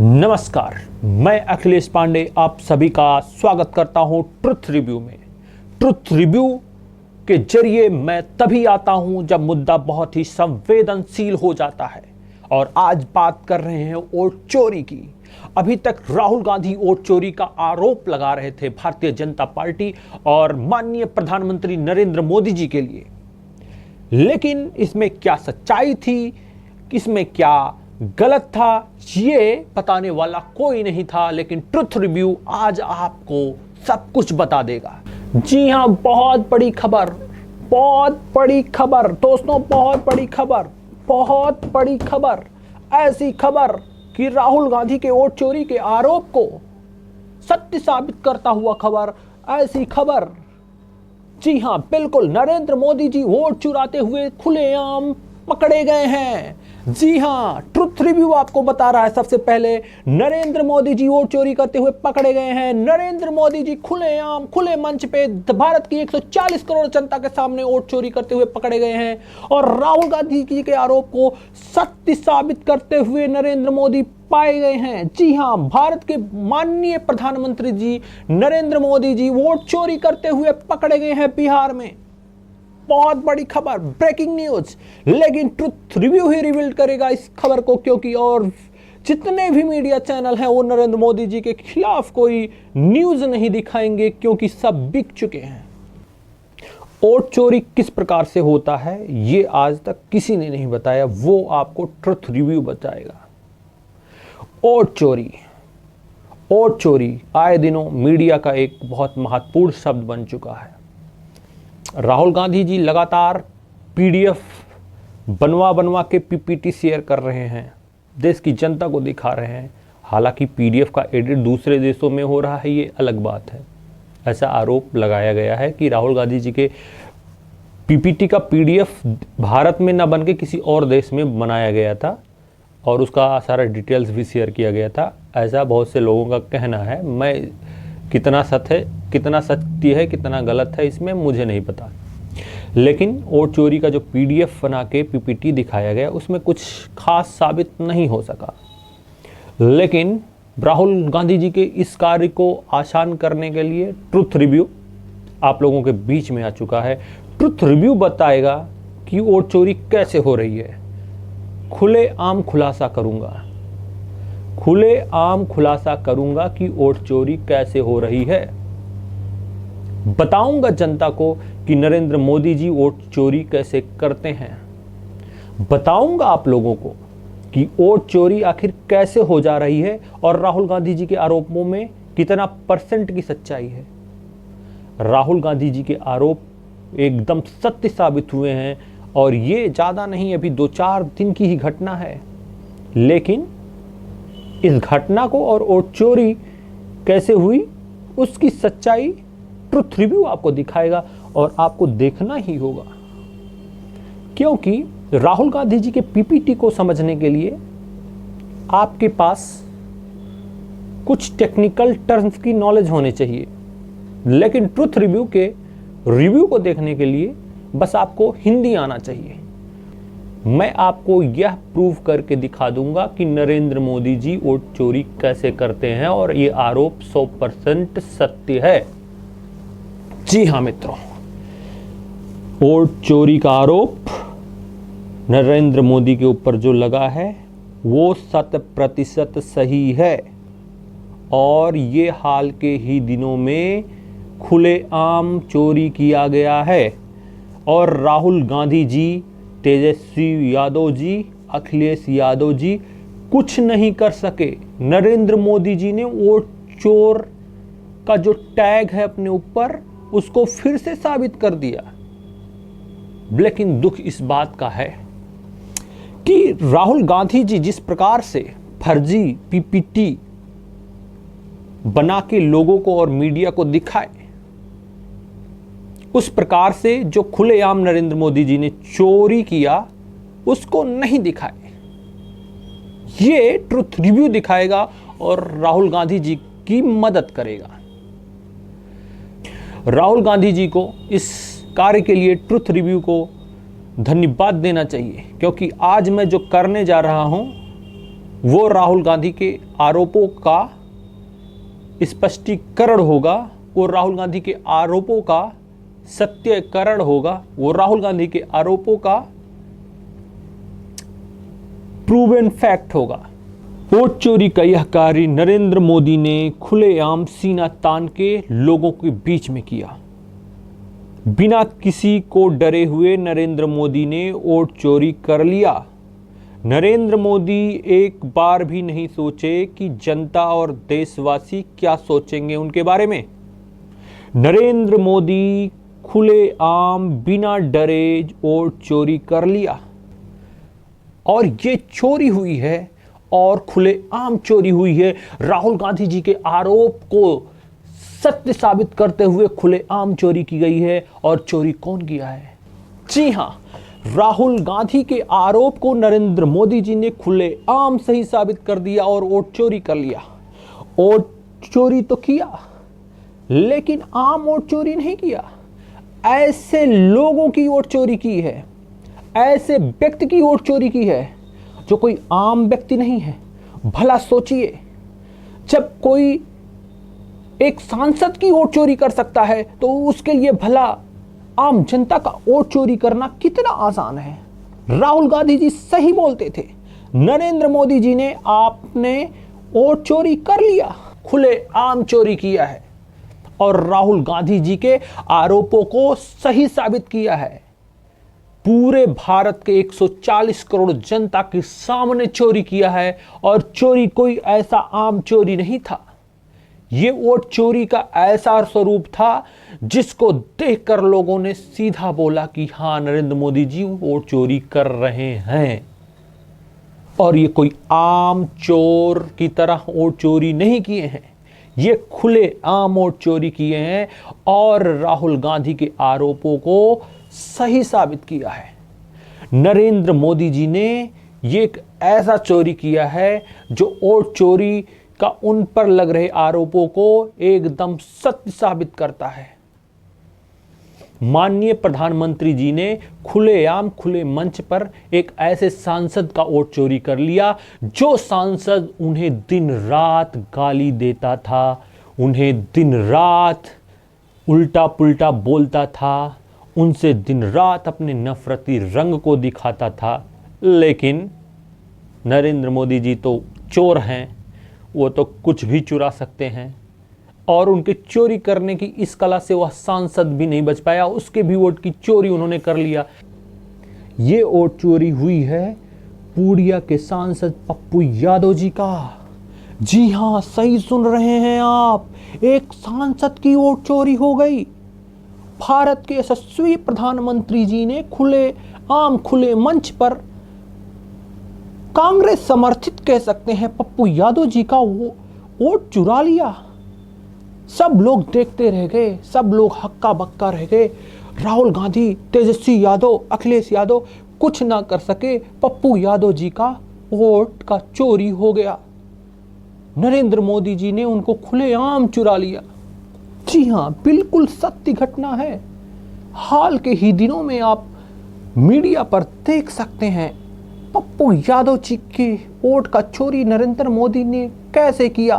नमस्कार, मैं अखिलेश पांडे आप सभी का स्वागत करता हूं ट्रुथ रिव्यू में। ट्रुथ रिव्यू के जरिए मैं तभी आता हूं जब मुद्दा बहुत ही संवेदनशील हो जाता है। और आज बात कर रहे हैं वोट चोरी की। अभी तक राहुल गांधी वोट चोरी का आरोप लगा रहे थे भारतीय जनता पार्टी और माननीय प्रधानमंत्री नरेंद्र मोदी जी के लिए, लेकिन इसमें क्या सच्चाई थी, इसमें क्या गलत था, ये बताने वाला कोई नहीं था। लेकिन ट्रुथ रिव्यू आज आपको सब कुछ बता देगा। जी हां, बहुत बड़ी खबर दोस्तों, बहुत बड़ी खबर। ऐसी खबर कि राहुल गांधी के वोट चोरी के आरोप को सत्य साबित करता हुआ खबर। ऐसी खबर, जी हां बिल्कुल, नरेंद्र मोदी जी वोट चुराते हुए खुलेआम पकड़े गए हैं। जी हां, ट्रुथ रिव्यू आपको बता रहा है सबसे पहले, नरेंद्र मोदी जी वोट चोरी करते हुए पकड़े गए हैं। नरेंद्र मोदी जी खुलेआम, खुले मंच पे भारत की 140 करोड़ जनता के सामने वोट चोरी करते हुए पकड़े गए हैं। और राहुल गांधी जी के आरोप को सत्य साबित करते हुए नरेंद्र मोदी पाए गए हैं। जी हां, भारत के माननीय प्रधानमंत्री जी नरेंद्र मोदी जी वोट चोरी करते हुए पकड़े गए हैं बिहार में। बहुत बड़ी खबर, ब्रेकिंग न्यूज। लेकिन ट्रुथ रिव्यू ही रिवील करेगा इस खबर को, क्योंकि और जितने भी मीडिया चैनल हैं वो नरेंद्र मोदी जी के खिलाफ कोई न्यूज नहीं दिखाएंगे, क्योंकि सब बिक चुके हैं। वोट चोरी किस प्रकार से होता है ये आज तक किसी ने नहीं बताया, वो आपको ट्रुथ रिव्यू बताएगा। वोट चोरी आए दिनों मीडिया का एक बहुत महत्वपूर्ण शब्द बन चुका है। राहुल गांधी जी लगातार पीडीएफ बनवा के पीपीटी शेयर कर रहे हैं, देश की जनता को दिखा रहे हैं। हालांकि पीडीएफ का एडिट दूसरे देशों में हो रहा है, ये अलग बात है। ऐसा आरोप लगाया गया है कि राहुल गांधी जी के पीपीटी का पीडीएफ भारत में न बन के किसी और देश में बनाया गया था और उसका सारा डिटेल्स भी शेयर किया गया था। ऐसा बहुत से लोगों का कहना है। मैं कितना सत्य है, कितना गलत है, इसमें मुझे नहीं पता। लेकिन वोट चोरी का जो पीडीएफ बना के पीपीटी दिखाया गया उसमें कुछ खास साबित नहीं हो सका। लेकिन राहुल गांधी जी के इस कार्य को आसान करने के लिए ट्रुथ रिव्यू आप लोगों के बीच में आ चुका है। ट्रुथ रिव्यू बताएगा कि वोट चोरी कैसे हो रही है। खुलेआम खुलासा करूंगा कि वोट चोरी कैसे हो रही है। बताऊंगा जनता को कि नरेंद्र मोदी जी वोट चोरी कैसे करते हैं। बताऊंगा आप लोगों को कि वोट चोरी आखिर कैसे हो जा रही है और राहुल गांधी जी के आरोपों में कितना % की सच्चाई है। राहुल गांधी जी के आरोप एकदम सत्य साबित हुए हैं और ये ज़्यादा नहीं, अभी 2-4 दिन की ही घटना है। लेकिन इस घटना को और वोट चोरी कैसे हुई उसकी सच्चाई ट्रुथ रिव्यू आपको दिखाएगा और आपको देखना ही होगा, क्योंकि राहुल गांधी जी के पीपीटी को समझने के लिए आपके पास कुछ टेक्निकल टर्म्स की नॉलेज होनी चाहिए। लेकिन ट्रुथ रिव्यू के रिव्यू को देखने के लिए बस आपको हिंदी आना चाहिए। मैं आपको यह प्रूव करके दिखा दूंगा कि नरेंद्र मोदी जी वोट चोरी कैसे करते हैं और ये आरोप 100% सत्य है। जी हां मित्रों, वोट चोरी का आरोप नरेंद्र मोदी के ऊपर जो लगा है वो 100% सही है और ये हाल के ही दिनों में खुलेआम चोरी किया गया है। और राहुल गांधी जी, तेजस्वी यादव जी, अखिलेश यादव जी कुछ नहीं कर सके। नरेंद्र मोदी जी ने वोट चोर का जो टैग है अपने ऊपर उसको फिर से साबित कर दिया। लेकिन दुख इस बात का है कि राहुल गांधी जी जिस प्रकार से फर्जी पीपीटी बना के लोगों को और मीडिया को दिखाए, उस प्रकार से जो खुलेआम नरेंद्र मोदी जी ने चोरी किया उसको नहीं दिखाए। ये ट्रुथ रिव्यू दिखाएगा और राहुल गांधी जी की मदद करेगा। राहुल गांधी जी को इस कार्य के लिए ट्रुथ रिव्यू को धन्यवाद देना चाहिए, क्योंकि आज मैं जो करने जा रहा हूं वो राहुल गांधी के आरोपों का स्पष्टीकरण होगा, वो राहुल गांधी के आरोपों का सत्यकरण होगा, वो राहुल गांधी के आरोपों का प्रूवन फैक्ट होगा। वोट चोरी का यह कार्य नरेंद्र मोदी ने खुलेआम सीना तान के लोगों के बीच में किया। बिना किसी को डरे हुए नरेंद्र मोदी ने वोट चोरी कर लिया। नरेंद्र मोदी एक बार भी नहीं सोचे कि जनता और देशवासी क्या सोचेंगे उनके बारे में। नरेंद्र मोदी खुलेआम बिना डरे वोट चोरी कर लिया, और ये चोरी हुई है और खुलेआम चोरी हुई है। राहुल गांधी जी के आरोप को सत्य साबित करते हुए खुलेआम चोरी की गई है। और चोरी कौन किया है? जी हां, राहुल गांधी के आरोप को नरेंद्र मोदी जी ने खुलेआम सही साबित कर दिया और वोट चोरी कर लिया। वोट चोरी तो किया, लेकिन आम वोट चोरी नहीं किया। ऐसे लोगों की वोट चोरी की है, ऐसे व्यक्ति की वोट चोरी की है जो कोई आम व्यक्ति नहीं है। भला सोचिए, जब कोई एक सांसद की वोट चोरी कर सकता है तो उसके लिए भला आम जनता का वोट चोरी करना कितना आसान है। राहुल गांधी जी सही बोलते थे। नरेंद्र मोदी जी ने आपने वोट चोरी कर लिया, खुलेआम चोरी किया है और राहुल गांधी जी के आरोपों को सही साबित किया है। पूरे भारत के 140 करोड़ जनता के सामने चोरी किया है, और चोरी कोई ऐसा आम चोरी नहीं था। ये वोट चोरी का ऐसा स्वरूप था जिसको देखकर लोगों ने सीधा बोला कि हां, नरेंद्र मोदी जी वोट चोरी कर रहे हैं। और ये कोई आम चोर की तरह वोट चोरी नहीं किए हैं, ये खुले आम वोट चोरी किए हैं और राहुल गांधी के आरोपों को सही साबित किया है। नरेंद्र मोदी जी ने ये एक ऐसा चोरी किया है जो वोट चोरी का उन पर लग रहे आरोपों को एकदम सत्य साबित करता है। माननीय प्रधानमंत्री जी ने खुलेआम खुले मंच पर एक ऐसे सांसद का वोट चोरी कर लिया जो सांसद उन्हें दिन रात गाली देता था, उन्हें दिन रात उल्टा पुल्टा बोलता था, उनसे दिन रात अपने नफरती रंग को दिखाता था। लेकिन नरेंद्र मोदी जी तो चोर हैं, वो तो कुछ भी चुरा सकते हैं, और उनके चोरी करने की इस कला से वह सांसद भी नहीं बच पाया, उसके भी वोट की चोरी उन्होंने कर लिया। ये वोट चोरी हुई है पूर्णिया के सांसद पप्पू यादव जी का। जी हां, सही सुन रहे हैं आप, एक सांसद की वोट चोरी हो गई। भारत के यशस्वी प्रधानमंत्री जी ने खुले मंच पर कांग्रेस समर्थित कह सकते हैं पप्पू यादव जी का वोट चुरा लिया। सब लोग देखते रह गए, सब लोग हक्का बक्का रह गए। राहुल गांधी, तेजस्वी यादव, अखिलेश यादव कुछ ना कर सके, पप्पू यादव जी का वोट का चोरी हो गया। नरेंद्र मोदी जी ने उनको खुलेआम चुरा लिया। जी हां, बिल्कुल सत्य घटना है। हाल के ही दिनों में आप मीडिया पर देख सकते हैं पप्पू यादव जी के वोट का चोरी नरेंद्र मोदी ने कैसे किया।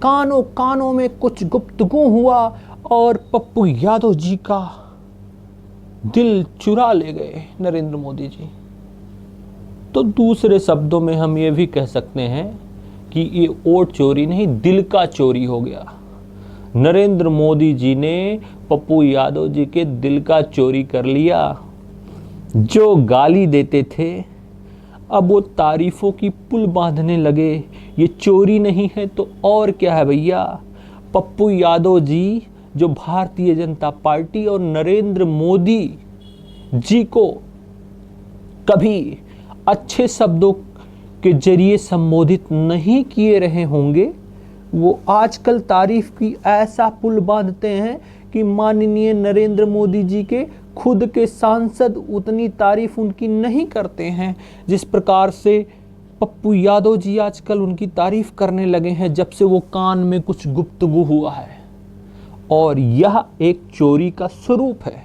कानों कानों में कुछ गुफ्तगू हुआ और पप्पू यादव जी का दिल चुरा ले गए नरेंद्र मोदी जी। तो दूसरे शब्दों में हम ये भी कह सकते हैं कि ये वोट चोरी नहीं, दिल का चोरी हो गया। नरेंद्र मोदी जी ने पप्पू यादव जी के दिल का चोरी कर लिया। जो गाली देते थे अब वो तारीफों की पुल बांधने लगे। ये चोरी नहीं है तो और क्या है भैया। पप्पू यादव जी जो भारतीय जनता पार्टी और नरेंद्र मोदी जी को कभी अच्छे शब्दों के जरिए संबोधित नहीं किए रहे होंगे, वो आजकल तारीफ की ऐसा पुल बांधते हैं कि माननीय नरेंद्र मोदी जी के खुद के सांसद उतनी तारीफ उनकी नहीं करते हैं जिस प्रकार से पप्पू यादव जी आजकल उनकी तारीफ करने लगे हैं जब से वो कान में कुछ गुफ्तगू हुआ है। और यह एक चोरी का स्वरूप है।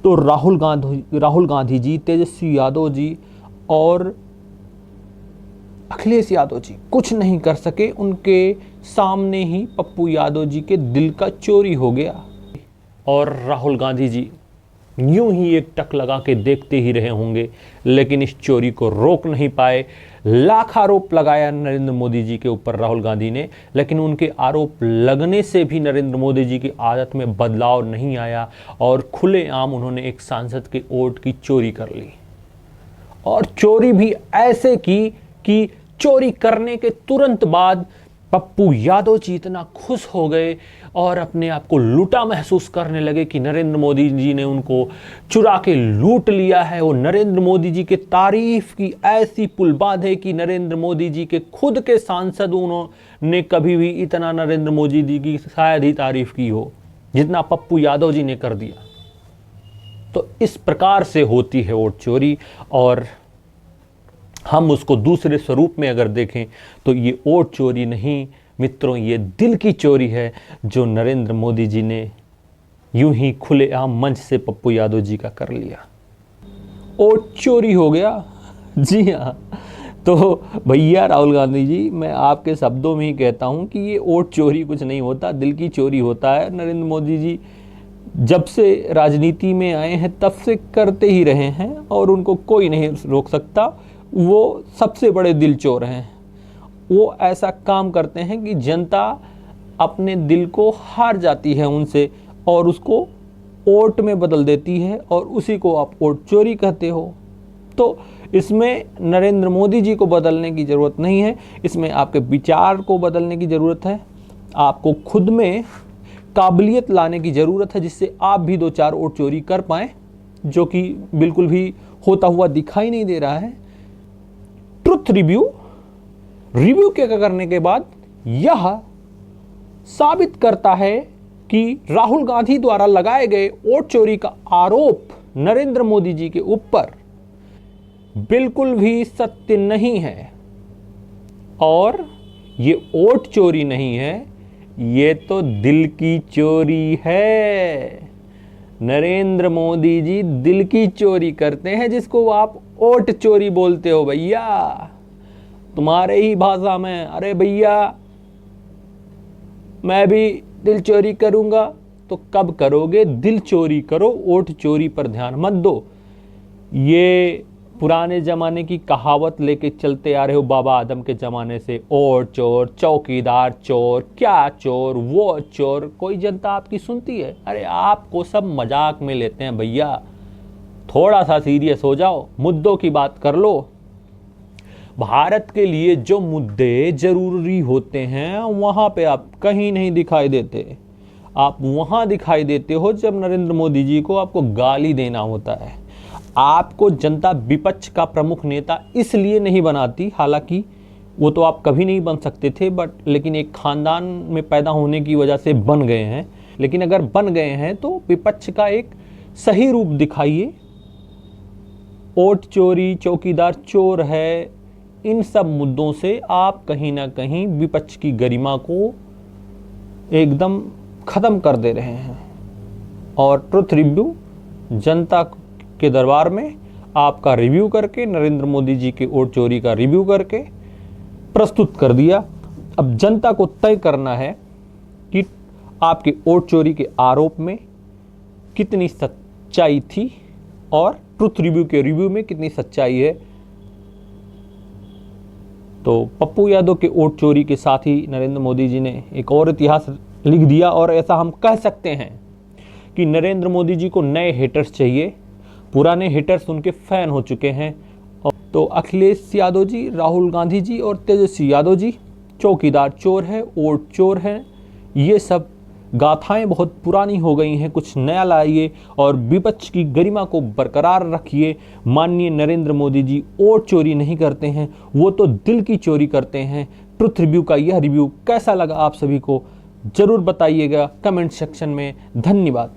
तो राहुल गांधी जी, तेजस्वी यादव जी और अखिलेश यादव जी कुछ नहीं कर सके, उनके सामने ही पप्पू यादव जी के दिल का चोरी हो गया। और राहुल गांधी जी यूं ही एक टक लगा के देखते ही रहे होंगे, लेकिन इस चोरी को रोक नहीं पाए। लाख आरोप लगाया नरेंद्र मोदी जी के ऊपर राहुल गांधी ने, लेकिन उनके आरोप लगने से भी नरेंद्र मोदी जी की आदत में बदलाव नहीं आया और खुलेआम उन्होंने एक सांसद के वोट की चोरी कर ली। और चोरी भी ऐसे की कि चोरी करने के तुरंत बाद पप्पू यादव जी इतना खुश हो गए और अपने आप को लूटा महसूस करने लगे कि नरेंद्र मोदी जी ने उनको चुरा के लूट लिया है। वो नरेंद्र मोदी जी के तारीफ की ऐसी पुल बांधे कि नरेंद्र मोदी जी के खुद के सांसद उन्होंने कभी भी इतना नरेंद्र मोदी जी की शायद ही तारीफ की हो जितना पप्पू यादव जी ने कर दिया। तो इस प्रकार से होती है वोट चोरी, और हम उसको दूसरे स्वरूप में अगर देखें तो ये वोट चोरी नहीं मित्रों, ये दिल की चोरी है जो नरेंद्र मोदी जी ने यूं ही खुलेआम मंच से पप्पू यादव जी का कर लिया। वोट चोरी हो गया। जी हाँ, तो भैया राहुल गांधी जी, मैं आपके शब्दों में ही कहता हूं कि ये वोट चोरी कुछ नहीं होता, दिल की चोरी होता है। नरेंद्र मोदी जी जब से राजनीति में आए हैं तब से करते ही रहे हैं और उनको कोई नहीं रोक सकता। वो सबसे बड़े दिल चोर हैं। वो ऐसा काम करते हैं कि जनता अपने दिल को हार जाती है उनसे और उसको वोट में बदल देती है, और उसी को आप वोट चोरी कहते हो। तो इसमें नरेंद्र मोदी जी को बदलने की ज़रूरत नहीं है, इसमें आपके विचार को बदलने की ज़रूरत है। आपको खुद में काबिलियत लाने की ज़रूरत है जिससे आप भी 2-4 वोट चोरी कर पाएँ, जो कि बिल्कुल भी होता हुआ दिखाई नहीं दे रहा है। ट्रुथ रिव्यू के करने के बाद यह साबित करता है कि राहुल गांधी द्वारा लगाए गए वोट चोरी का आरोप नरेंद्र मोदी जी के ऊपर बिल्कुल भी सत्य नहीं है, और ये वोट चोरी नहीं है, ये तो दिल की चोरी है। नरेंद्र मोदी जी दिल की चोरी करते हैं, जिसको आप वोट चोरी बोलते हो भैया। तुम्हारे ही भाषा में, अरे भैया मैं भी दिल चोरी करूंगा। तो कब करोगे? दिल चोरी करो, वोट चोरी पर ध्यान मत दो। ये पुराने ज़माने की कहावत लेके चलते आ रहे हो बाबा आदम के ज़माने से, वोट चोर, चौकीदार चोर, क्या चोर, वो चोर। कोई जनता आपकी सुनती है? अरे आपको सब मजाक में लेते हैं भैया। थोड़ा सा सीरियस हो जाओ, मुद्दों की बात कर लो। भारत के लिए जो मुद्दे जरूरी होते हैं वहां पे आप कहीं नहीं दिखाई देते। आप वहां दिखाई देते हो जब नरेंद्र मोदी जी को आपको गाली देना होता है। आपको जनता विपक्ष का प्रमुख नेता इसलिए नहीं बनाती, हालांकि वो तो आप कभी नहीं बन सकते थे, लेकिन एक खानदान में पैदा होने की वजह से बन गए हैं। लेकिन अगर बन गए हैं तो विपक्ष का एक सही रूप दिखाइए। वोट चोरी, चौकीदार चोर है, इन सब मुद्दों से आप कहीं ना कहीं विपक्ष की गरिमा को एकदम ख़त्म कर दे रहे हैं। और ट्रुथ रिव्यू जनता के दरबार में आपका रिव्यू करके, नरेंद्र मोदी जी के वोट चोरी का रिव्यू करके प्रस्तुत कर दिया। अब जनता को तय करना है कि आपके वोट चोरी के आरोप में कितनी सच्चाई थी और ट्रुथ रिव्यू के रिव्यू में कितनी सच्चाई है। तो पप्पू यादव के वोट चोरी के साथ ही नरेंद्र मोदी जी ने एक और इतिहास लिख दिया, और ऐसा हम कह सकते हैं कि नरेंद्र मोदी जी को नए हेटर्स चाहिए, पुराने हेटर्स उनके फैन हो चुके हैं। तो अखिलेश यादव जी, राहुल गांधी जी और तेजस्वी यादव जी चौकीदार चोर है, वोट चोर है। ये सब गाथाएं बहुत पुरानी हो गई हैं, कुछ नया लाइए और विपक्ष की गरिमा को बरकरार रखिए। माननीय नरेंद्र मोदी जी वोट चोरी नहीं करते हैं, वो तो दिल की चोरी करते हैं। ट्रुथ रिव्यू का यह रिव्यू कैसा लगा आप सभी को जरूर बताइएगा कमेंट सेक्शन में। धन्यवाद।